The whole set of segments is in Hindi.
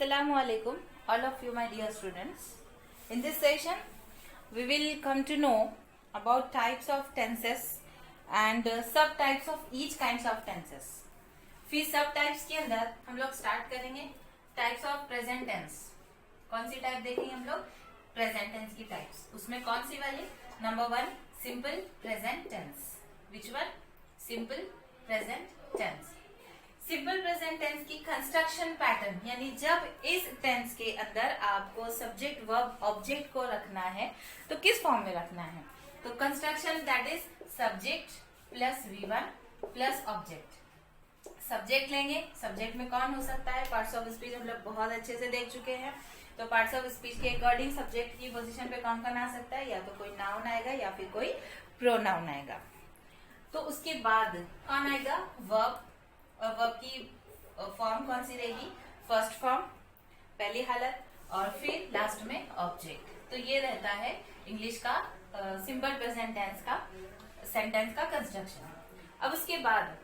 Assalamu alaikum, all of you, my dear students. In this session, we will come to know about types of tenses and subtypes of each kinds of tenses. फिर subtypes के अंदर हम लोग start करेंगे types of present tense. कौन सी टाइप देखेंगे हम लोग? प्रेजेंट टेंस की टाइप्स. उसमें कौन सी वाली? Number 1 simple present tense. Which one? Simple present tense. Simple present tense की कंस्ट्रक्शन पैटर्न, यानी जब इस टेंस के अंदर आपको सब्जेक्ट वर्ब ऑब्जेक्ट को रखना है तो किस फॉर्म में रखना है? तो construction that is subject plus V1 plus object. Subject लेंगे. सब्जेक्ट में कौन हो सकता है? पार्ट्स ऑफ स्पीच हम लोग बहुत अच्छे से देख चुके हैं. तो पार्ट्स ऑफ स्पीच के अकॉर्डिंग सब्जेक्ट की पोजीशन पे कौन कौन आ सकता है? या तो कोई नाउन आएगा या फिर कोई प्रोनाउन आएगा. तो उसके बाद कौन आएगा? वर्ब. और वर्ब की फॉर्म कौन सी रहेगी? फर्स्ट फॉर्म, पहली हालत, और फिर लास्ट में ऑब्जेक्ट. तो ये रहता है इंग्लिश का सिंपल प्रेजेंट टेंस का सेंटेंस का कंस्ट्रक्शन. अब उसके बाद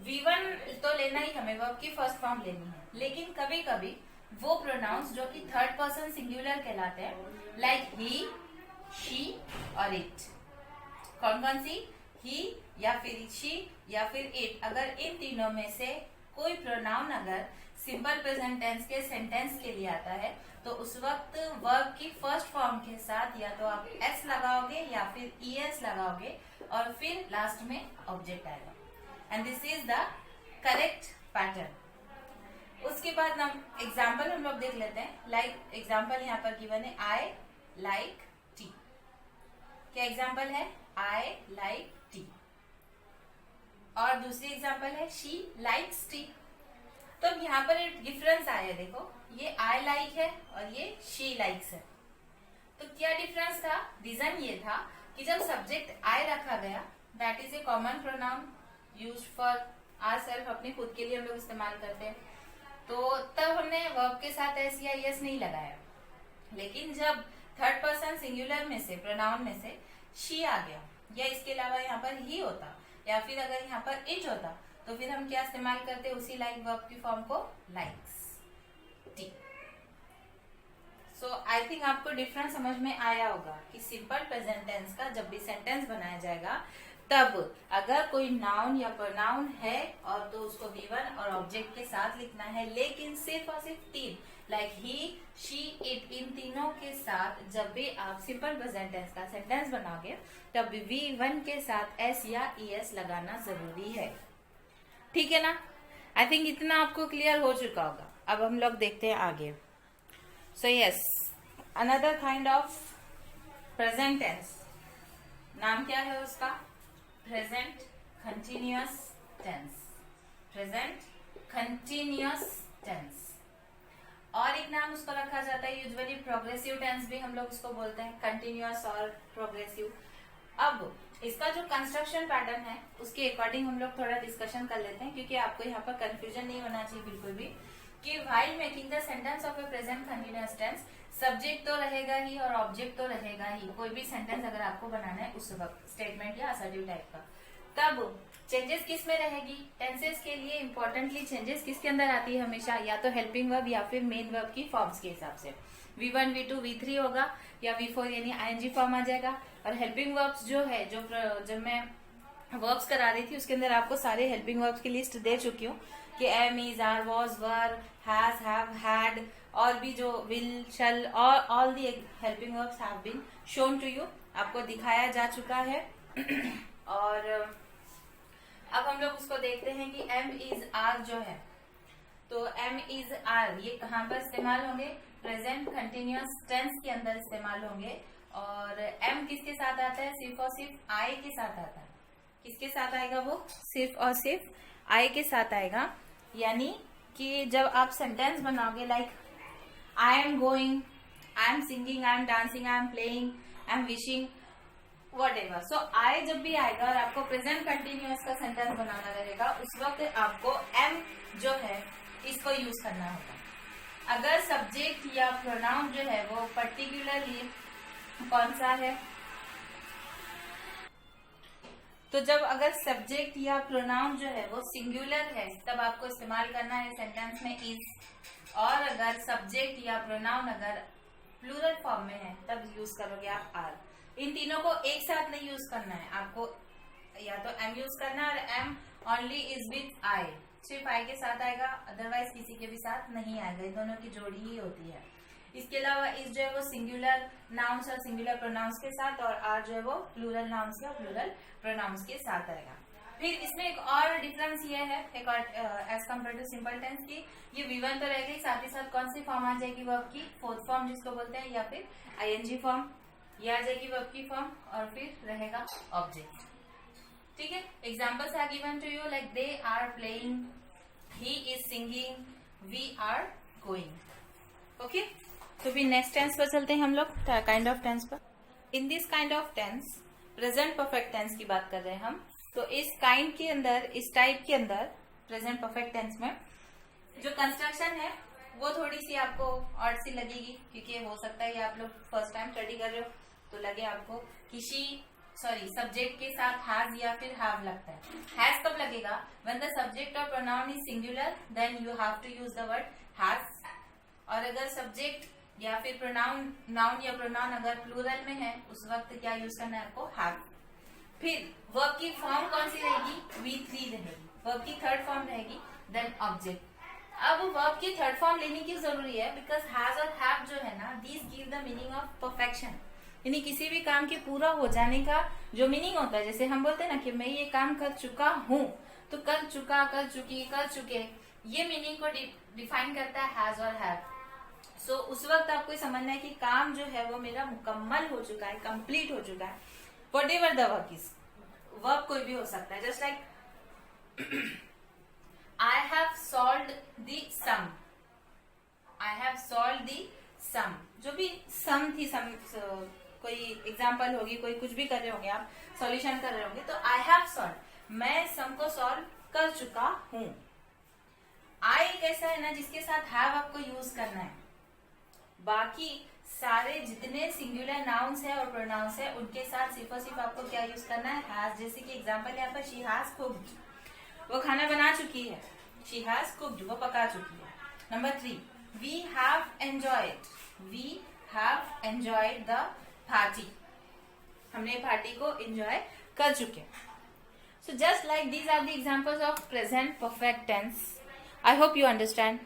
V1 तो लेना ही, हमें वर्ब की फर्स्ट फॉर्म लेनी है. लेकिन कभी कभी वो प्रोनाउंस जो कि थर्ड पर्सन सिंगुलर कहलाते हैं, लाइक ही, शी और इट. कौन कौन सी? ही या फिर शी या फिर इट. अगर इन तीनों में से कोई प्रोनाउन अगर सिंपल प्रेजेंट टेंस के सेंटेंस के लिए आता है तो उस वक्त वर्ब की फर्स्ट फॉर्म के साथ या तो आप एस लगाओगे या फिर ES लगाओगे और फिर लास्ट में ऑब्जेक्ट आएगा. And this is the correct pattern. उसके बाद हम एग्जाम्पल हम लोग देख लेते हैं. लाइक एग्जाम्पल यहाँ पर गिवन है, आई लाइक टी. क्या एग्जाम्पल है? I like T. और दूसरी एग्जाम्पल है, शी लाइक्स टी. तो अब यहाँ पर एक डिफरेंस आया. देखो, ये आई लाइक है और ये शी लाइक्स है. तो क्या डिफरेंस था? रीजन ये था कि जब सब्जेक्ट आई रखा गया, that is a common pronoun used for ourself, अपने खुद के लिए हम लोग इस्तेमाल करते हैं. तो तब हमने वर्ब के साथ एस या एस नहीं लगाया. लेकिन जब थर्ड पर्सन सिंगुलर में से, प्रोनाउन में से शी आ गया या इसके अलावा यहाँ पर ही होता या फिर अगर यहाँ पर इट होता, तो फिर हम क्या इस्तेमाल करते? उसी लाइक वर्ब की फॉर्म को, likes T. So I think आपको डिफरेंस समझ में आया होगा कि सिंपल प्रेजेंट टेंस का जब भी सेंटेंस बनाया जाएगा तब अगर कोई नाउन या प्रोनाउन है और तो उसको V1 और ऑब्जेक्ट के साथ लिखना है. लेकिन सिर्फ और सिर्फ तीन, लाइक ही, शी, इट, इन तीनों के साथ जब भी आप सिंपल प्रेजेंट टेंस का सेंटेंस बनाओगे तब V1 के साथ S या ES लगाना जरूरी है. ठीक है ना? आई थिंक इतना आपको क्लियर हो चुका होगा. अब हम लोग देखते हैं आगे. So yes, another kind of present tense, नाम क्या है उसका? Present continuous tense. Present continuous tense. और एक नाम उसको रखा जाता है यूजुअली प्रोग्रेसिव टेंस भी हम लोग उसको बोलते हैं, कंटिन्यूअस और प्रोग्रेसिव. अब इसका जो कंस्ट्रक्शन पैटर्न है उसके अकॉर्डिंग हम लोग थोड़ा डिस्कशन कर लेते हैं, क्योंकि आपको यहाँ पर कंफ्यूजन नहीं होना चाहिए बिल्कुल भी कि while making the sentence of a present continuous tense subject तो रहेगा ही और ऑब्जेक्ट तो रहेगा ही. कोई भी सेंटेंस अगर आपको बनाना है उस वक्त, स्टेटमेंट या असर्टिव टाइप का, तब चेंजेस किस में रहेगी? टेंसेस के लिए इंपॉर्टेंटली चेंजेस किसके अंदर आती है हमेशा? या तो हेल्पिंग वर्ब या फिर मेन वर्ब की फॉर्म्स के हिसाब से. V1, V2, V3 होगा या V4 यानी ING फॉर्म आ जाएगा. और हेल्पिंग वर्ब्स जो है, जो जब मैं वर्ब्स करा रही थी उसके अंदर आपको सारे हेल्पिंग वर्ब्स की लिस्ट दे चुकी हूँ कि am, is, are, was, were, has, have, had, और भी जो विल, शल, और all the helping verbs have been shown to you, आपको दिखाया जा चुका है. और अब हम लोग उसको देखते हैं कि एम, इज, आर जो है, तो एम, इज, आर ये कहाँ पर इस्तेमाल होंगे? प्रेजेंट कंटिन्यूअस टेंस के अंदर इस्तेमाल होंगे. और एम किसके साथ आता है? सिर्फ और सिर्फ आई के साथ आता है. किसके साथ आएगा वो? सिर्फ और सिर्फ आई के साथ आएगा. यानी कि जब आप सेंटेंस बनाओगे like I am going, I am singing, I am dancing, I am playing, I am wishing, whatever. So I जब भी आएगा और आपको प्रेजेंट कंटिन्यूअस का सेंटेंस बनाना रहेगा, उस वक्त आपको एम जो है इसको यूज करना होगा. अगर सब्जेक्ट या प्रोनाउन जो है वो पर्टिकुलरली कौन सा है, तो जब अगर सब्जेक्ट या प्रोनाउन जो है वो सिंगुलर है तब आपको इस्तेमाल करना है सेंटेंस में इज. और अगर सब्जेक्ट या प्रोनाउन अगर प्लूरल फॉर्म में है तब यूज करोगे आप आर। इन तीनों को एक साथ नहीं यूज करना है आपको, या तो एम यूज करना है और am only is with I, सिर्फ आई के साथ आएगा, अदरवाइज किसी के भी साथ नहीं आएगा, इन दोनों की जोड़ी ही होती है। इसके अलावा इस जो है वो सिंगुलर नाउन्स और सिंगुलर प्रोनाउंस के साथ, और आर जो है वो प्लूरल नाउन्स या प्लूरल प्रोनाउंस के साथ आएगा। फिर इसमें एक और डिफरेंस ये है एक और as compare to simple tense की, ये V1 तो रहेगी, साथ ही साथ कौन सी फॉर्म आ जाएगी वर्ब की, फोर्थ फॉर्म जिसको बोलते हैं, या फिर आईएनजी फॉर्म, ये आ जाएगी वर्ब की फॉर्म, और फिर रहेगा ऑब्जेक्ट। ठीक है, examples are given to you like they are playing, he is singing, we are going. Okay, तो फिर नेक्स्ट टेंस पर चलते हैं हम लोग, काइंड ऑफ टेंस पर। In this kind of tense present perfect tense की बात कर रहे हैं हम। तो इस काइंड के अंदर, इस टाइप के अंदर प्रेजेंट परफेक्ट टेंस में जो कंस्ट्रक्शन है वो थोड़ी सी आपको ऑड सी लगेगी, क्योंकि हो सकता है आप लोग फर्स्ट टाइम स्टडी कर रहे हो तो लगे आपको कि सब्जेक्ट के साथ हैज या फिर हैव लगता है। हैज कब लगेगा? व्हेन द सब्जेक्ट और pronoun is singular then you have to use the word has, और अगर सब्जेक्ट या फिर प्रोनाउन, नाउन या प्रोनाउन अगर प्लूरल में है उस वक्त क्या यूज करना है आपको? हैव। फिर वर्ब की फॉर्म कौन सी रहेगी? V3 रहेगी। वर्ब की थर्ड फॉर्म रहेगी देन ऑब्जेक्ट। अब वर्ब की थर्ड फॉर्म लेने की जरूरी है बिकॉज हैज और हैव जो है ना, these give the meaning of perfection, यानी किसी भी काम के पूरा हो जाने का जो मीनिंग होता है। जैसे हम बोलते हैं ना कि मैं ये काम कर चुका हूँ, तो कर चुका, कर चुकी, कर चुके, ये मीनिंग को डिफाइन करता है हैज और हैव। सो उस वक्त आपको समझना है कि काम जो है वो मेरा मुकम्मल हो चुका है, कंप्लीट हो चुका है। Whatever the work is, verb कोई भी हो सकता है। Just like I have solved the sum, I have solved the sum, जो भी sum थी, कोई एग्जाम्पल होगी, कोई कुछ भी कर रहे होंगे आप, सॉल्यूशन कर रहे होंगे, तो I have solved, मैं सम को सॉल्व कर चुका हूं। I एक ऐसा है ना जिसके साथ have आपको यूज करना है, बाकी सारे जितने सिंगुलर नाउन्स है और प्रोनाउंस है उनके साथ सिर्फ और सिर्फ आपको क्या यूज करना है? हैज। जैसे कि एग्जांपल यहाँ पर शी हैज कुक्ड, वो खाना बना चुकी है, शी हैज कुक्ड, वो पका चुकी है। Number 3, we have enjoyed, we have enjoyed the party, हमने पार्टी को एंजॉय कर चुके। So just like these are the examples of present perfect tense. I hope you understand.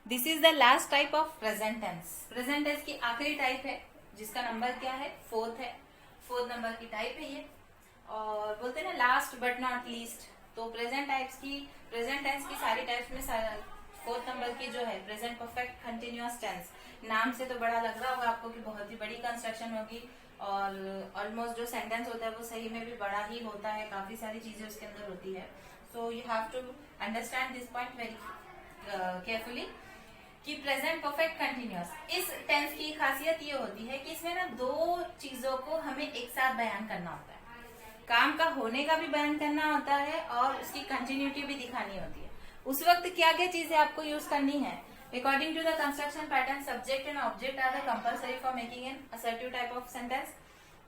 This is the last type of present tense. Present tense की आखिरी टाइप है जिसका नंबर क्या है? 4th है, 4th नंबर की टाइप है ये, और बोलते हैं ना लास्ट बट नॉट लीस्ट। तो प्रेजेंट टेंस की सारी टाइप्स में 4th नंबर की जो है प्रेजेंट परफेक्ट कंटिन्यूअस टेंस। नाम से तो बड़ा लग रहा होगा आपको कि बहुत ही बड़ी कंस्ट्रक्शन होगी, और ऑलमोस्ट जो सेंटेंस होता है वो सही में भी बड़ा ही होता है, काफी सारी चीजें उसके अंदर होती है। So you have to understand this point very carefully कि प्रेजेंट परफेक्ट कंटिन्यूअस, इस टेंस की खासियत ये होती है कि इसमें ना दो चीजों को हमें एक साथ बयान करना होता है। काम का होने का भी बयान करना होता है और उसकी कंटिन्यूटी भी दिखानी होती है। उस वक्त क्या क्या चीजें आपको यूज करनी है? According to the construction pattern, subject and object are the compulsory for making an assertive type of sentence.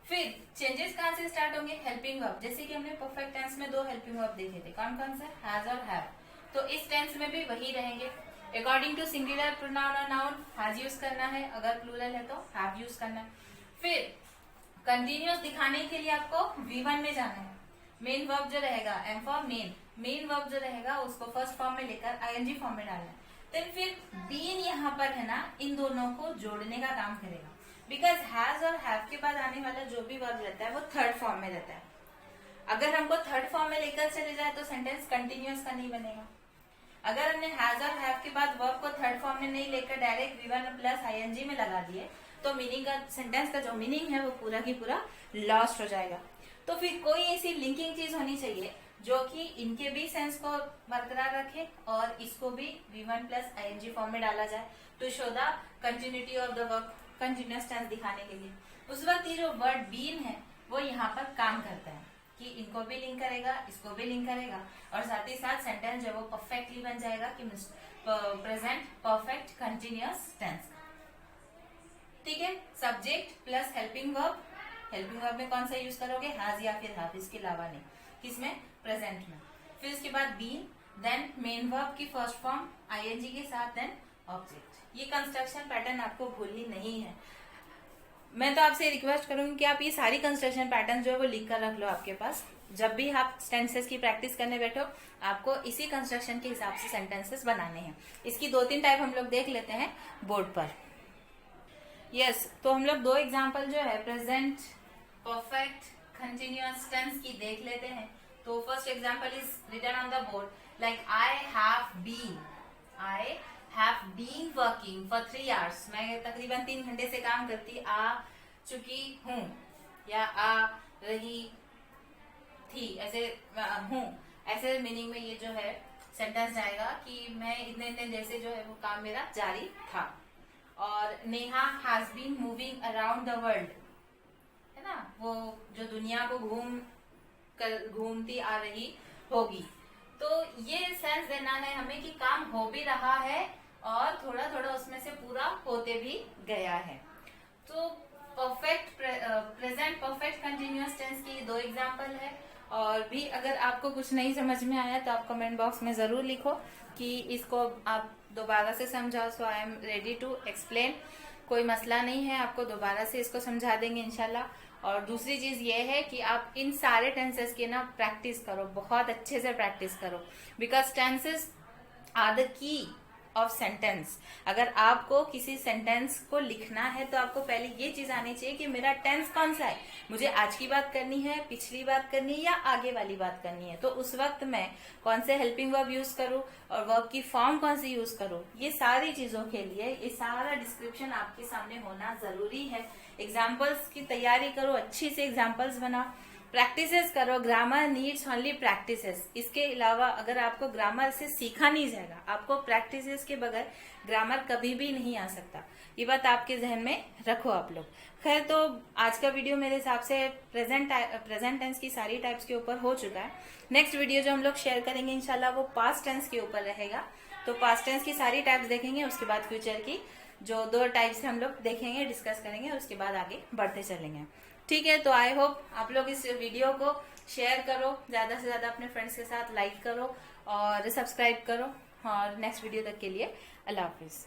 फिर चेंजेस कहाँ से स्टार्ट होंगे? Helping verb. जैसे कि हमने परफेक्ट टेंस में 2 हेल्पिंग वर्ब देखे थे, कौन कौन से? हैज और हैव। तो इस टेंस में भी वही रहेंगे। अकॉर्डिंग टू सिंगुलर प्रोनाउन और नाउन हैज यूज करना है, अगर प्लूरल है तो हैव यूज करना है। फिर कंटिन्यूअस दिखाने के लिए आपको V1 में जाना है। मेन वर्ब जो रहेगा, एम फॉर मेन वर्ब जो रहेगा उसको फर्स्ट फॉर्म में लेकर ING फॉर्म में डालना है। देन फिर बीन यहाँ पर है ना, इन दोनों को जोड़ने का काम करेगा, बिकॉज हैज और हैव के बाद आने वाला जो भी वर्ब रहता है वो थर्ड फॉर्म में रहता है। अगर हमको थर्ड फॉर्म में लेकर चले जाए तो सेंटेंस कंटिन्यूअस का नहीं बनेगा। अगर हमने हैज और हैव के बाद वर्ब को थर्ड फॉर्म में नहीं लेकर डायरेक्ट V1 प्लस ING में लगा दिए तो मीनिंग का, सेंटेंस का जो मीनिंग है वो पूरा की पूरा लॉस्ट हो जाएगा। तो फिर कोई ऐसी लिंकिंग चीज होनी चाहिए जो कि इनके भी सेंस को बरकरार रखे और इसको भी V1 प्लस ING फॉर्म में डाला जाए to show the continuity of the verb, continuous tense दिखाने के लिए। उस वक्त ये जो वर्ड बीन है वो यहाँ पर काम करता है कि इनको भी लिंक करेगा, इसको भी लिंक करेगा, और साथ ही साथ सेंटेंस जो वो परफेक्टली बन जाएगा कि प्रेजेंट परफेक्ट कंटिन्यूअस टेंस। ठीक है, सब्जेक्ट प्लस हेल्पिंग वर्ब में कौन सा यूज करोगे? हैज या फिर हैव, इसके अलावा नहीं। किसमें? प्रेजेंट में। फिर उसके बाद बीन, देन मेन वर्ब की फर्स्ट फॉर्म ING के साथ, देन ऑब्जेक्ट। ये कंस्ट्रक्शन पैटर्न आपको भूलनी नहीं है। मैं तो आपसे रिक्वेस्ट करूंगी कि आप ये सारी कंस्ट्रक्शन पैटर्न जो है वो लिख कर रख लो आपके पास। जब भी आप टेंसेस की प्रैक्टिस करने बैठो आपको इसी कंस्ट्रक्शन के हिसाब से सेंटेंसेस बनाने हैं। इसकी 2-3 टाइप हम लोग देख लेते हैं बोर्ड पर। यस, तो हम लोग 2 एग्जाम्पल जो है प्रेजेंट परफेक्ट कंटिन्यूअस टेंस की देख लेते हैं। तो first example is written on the board, like I have been working for 3 hours। मैं तकरीबन 3 घंटे से काम करती आ चुकी हूँ या आ रही थी, ऐसे हूँ, ऐसे मीनिंग में ये जो है सेंटेंस जाएगा कि मैं इतने इतने देर से जो है वो काम मेरा जारी था। और Neha has been moving around the world, है ना, वो जो दुनिया को घूमती आ रही होगी। तो ये सेंस देना है हमें कि काम हो भी रहा है और थोड़ा थोड़ा उसमें से पूरा होते भी गया है। तो प्रेजेंट परफेक्ट कंटिन्यूअस टेंस की 2 एग्जाम्पल है। और भी अगर आपको कुछ नहीं समझ में आया तो आप कमेंट बॉक्स में जरूर लिखो कि इसको आप दोबारा से समझाओ। So I am ready to explain, कोई मसला नहीं है, आपको दोबारा से इसको समझा देंगे इंशाल्लाह। और दूसरी चीज ये है कि आप इन सारे टेंसेस की ना प्रैक्टिस करो, बहुत अच्छे से प्रैक्टिस करो, because tenses are the key of sentence. अगर आपको किसी सेंटेंस को लिखना है तो आपको पहले ये चीज आनी चाहिए कि मेरा टेंस कौन सा है, मुझे आज की बात करनी है, पिछली बात करनी है या आगे वाली बात करनी है। तो उस वक्त मैं कौन से हेल्पिंग वर्ब यूज करूं और वर्ब की फॉर्म कौन सी यूज करूं, ये सारी चीजों के लिए ये सारा डिस्क्रिप्शन आपके सामने होना जरूरी है। एग्जाम्पल्स की तैयारी करो, अच्छी से एग्जाम्पल्स बनाओ, प्रैक्टिसेस करो। Grammar needs only practices. इसके अलावा अगर आपको ग्रामर से सीखा नहीं जाएगा, आपको प्रैक्टिसेस के बगैर ग्रामर कभी भी नहीं आ सकता। ये बात आपके जहन में रखो आप लोग। खैर, तो आज का वीडियो मेरे हिसाब से प्रेजेंट टेंस की सारी टाइप्स के ऊपर हो चुका है। नेक्स्ट वीडियो जो हम लोग शेयर करेंगे इंशाल्लाह वो पास्ट टेंस के ऊपर रहेगा। तो पास्ट टेंस की सारी टाइप्स देखेंगे, उसके बाद फ्यूचर की जो 2 टाइप्स हम लोग देखेंगे, डिस्कस करेंगे, उसके बाद आगे बढ़ते चलेंगे। ठीक है, तो आई होप आप लोग इस वीडियो को शेयर करो, ज्यादा से ज्यादा अपने फ्रेंड्स के साथ लाइक करो और सब्सक्राइब करो। और नेक्स्ट वीडियो तक के लिए अल्लाह हाफिज।